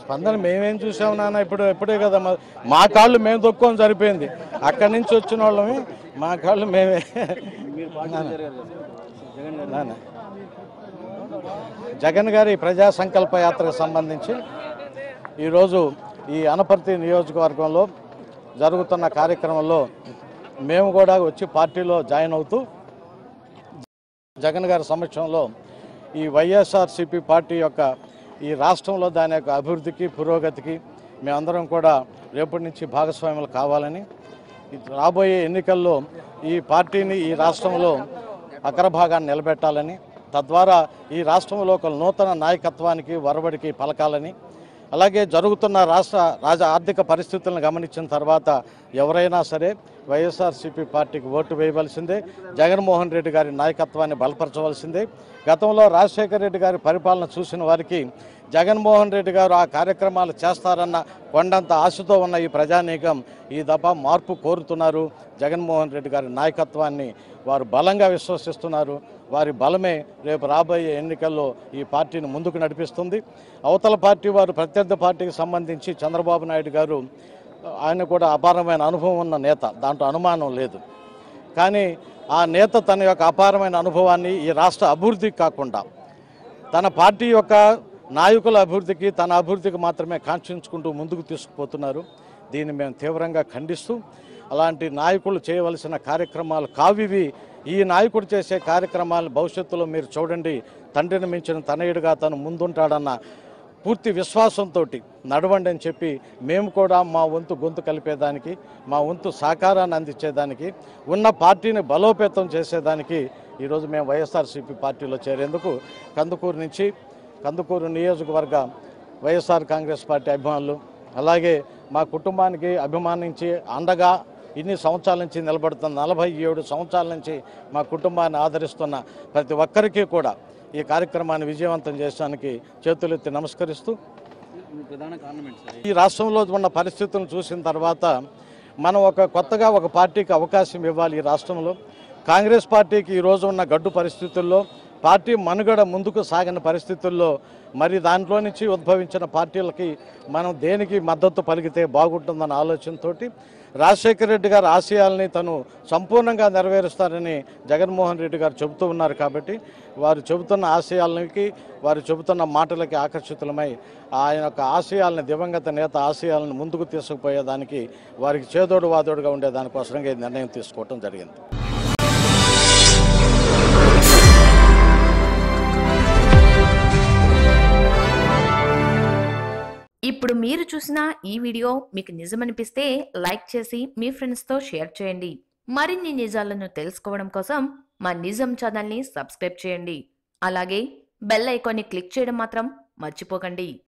స్పందన మేమేం చూసాము నాన్న ఇప్పుడే కదా మా కాళ్ళు మేము తొక్కొని సరిపోయింది. అక్కడి నుంచి వచ్చిన వాళ్ళమి మా కాళ్ళు మేమే. జగన్ గారి ప్రజా సంకల్ప యాత్రకు సంబంధించి ఈరోజు ఈ అనపర్తి నియోజకవర్గంలో జరుగుతున్న కార్యక్రమంలో మేము కూడా వచ్చి పార్టీలో జాయిన్ అవుతూ జగన్ గారి సమక్షంలో ఈ వైఎస్ఆర్సీపీ పార్టీ యొక్క ఈ రాష్ట్రంలో దాని యొక్క అభివృద్ధికి పురోగతికి మేమందరం కూడా రేపటి నుంచి భాగస్వాములు కావాలని, రాబోయే ఎన్నికల్లో ఈ పార్టీని ఈ రాష్ట్రంలో అగ్రభాగాన్ని నిలబెట్టాలని, తద్వారా ఈ రాష్ట్రంలో ఒక నూతన నాయకత్వానికి వరవడికి పలకాలని, అలాగే జరుగుతున్న ఆర్థిక పరిస్థితులను గమనించిన తర్వాత ఎవరైనా సరే వైఎస్ఆర్సీపీ పార్టీకి ఓటు వేయవలసిందే, జగన్మోహన్ రెడ్డి గారి నాయకత్వాన్ని బలపరచవలసిందే. గతంలో రాజశేఖర రెడ్డి గారి పరిపాలన చూసిన వారికి జగన్మోహన్ రెడ్డి గారు ఆ కార్యక్రమాలు చేస్తారన్న కొండంత ఆశతో ఉన్న ఈ ప్రజానీకం ఈ దఫా మార్పు కోరుతున్నారు. జగన్మోహన్ రెడ్డి గారి నాయకత్వాన్ని వారు బలంగా విశ్వసిస్తున్నారు. వారి బలమే రేపు రాబోయే ఎన్నికల్లో ఈ పార్టీని ముందుకు నడిపిస్తుంది. అవతల పార్టీ వారు ప్రత్యర్థి పార్టీకి సంబంధించి చంద్రబాబు నాయుడు గారు ఆయన కూడా అపారమైన అనుభవం ఉన్న నేత, దాంట్లో అనుమానం లేదు. కానీ ఆ నేత తన యొక్క అపారమైన అనుభవాన్ని ఈ రాష్ట్ర అభివృద్ధికి కాకుండా తన పార్టీ యొక్క నాయకుల అభివృద్ధికి, తన అభివృద్ధికి మాత్రమే కాంక్షించుకుంటూ ముందుకు తీసుకుపోతున్నారు. దీన్ని మేము తీవ్రంగా ఖండిస్తూ, అలాంటి నాయకులు చేయవలసిన కార్యక్రమాలు కావివి. ఈ నాయకుడు చేసే కార్యక్రమాలు భవిష్యత్తులో మీరు చూడండి, తండ్రిని మించిన తనయుడిగా తను ముందుంటాడన్న పూర్తి విశ్వాసంతో నడవండి అని చెప్పి మేము కూడా మా వంతు గొంతు కలిపేదానికి, మా వంతు సహకారాన్ని అందించేదానికి, ఉన్న పార్టీని బలోపేతం చేసేదానికి ఈరోజు మేము వైఎస్ఆర్సీపీ పార్టీలో చేరేందుకు కందుకూరు నియోజకవర్గ వైఎస్ఆర్ కాంగ్రెస్ పార్టీ అభిమానులు, అలాగే మా కుటుంబానికి అభిమానించి అండగా ఇన్ని సంవత్సరాల నుంచి నిలబడుతున్న 47 సంవత్సరాల నుంచి మా కుటుంబాన్ని ఆదరిస్తున్న ప్రతి ఒక్కరికి కూడా ఈ కార్యక్రమాన్ని విజయవంతం చేయడానికి చేతులెత్తి నమస్కరిస్తూ, ఈ రాష్ట్రంలో ఉన్న పరిస్థితులను చూసిన తర్వాత మనం కొత్తగా ఒక పార్టీకి అవకాశం ఇవ్వాలి. ఈ రాష్ట్రంలో కాంగ్రెస్ పార్టీకి ఈరోజు ఉన్న గడ్డు పరిస్థితుల్లో, పార్టీ మనుగడ ముందుకు సాగిన పరిస్థితుల్లో, మరి దాంట్లో నుంచి ఉద్భవించిన పార్టీలకి మనం దేనికి మద్దతు పలికితే బాగుంటుందన్న ఆలోచనతో రాజశేఖర రెడ్డి గారి ఆశయాల్ని తను సంపూర్ణంగా నెరవేరుస్తారని జగన్మోహన్ రెడ్డి గారు చెబుతూ ఉన్నారు. కాబట్టి వారు చెబుతున్న ఆశయాలకి, వారు చెబుతున్న మాటలకి ఆకర్షితులమై ఆయన యొక్క ఆశయాలను, దివంగత నేత ఆశయాలను ముందుకు తీసుకుపోయేదానికి వారికి చేదోడు వాదోడుగా ఉండేదానికోసంగా ఈ నిర్ణయం తీసుకోవడం జరిగింది. ఇప్పుడు మీరు చూసిన ఈ వీడియో మీకు నిజమనిపిస్తే లైక్ చేసి మీ ఫ్రెండ్స్తో షేర్ చేయండి. మరిన్ని నిజాలను తెలుసుకోవడం కోసం మా నిజం ఛానల్ని సబ్స్క్రైబ్ చేయండి. అలాగే బెల్ ఐకాన్ని క్లిక్ చేయడం మాత్రం మర్చిపోకండి.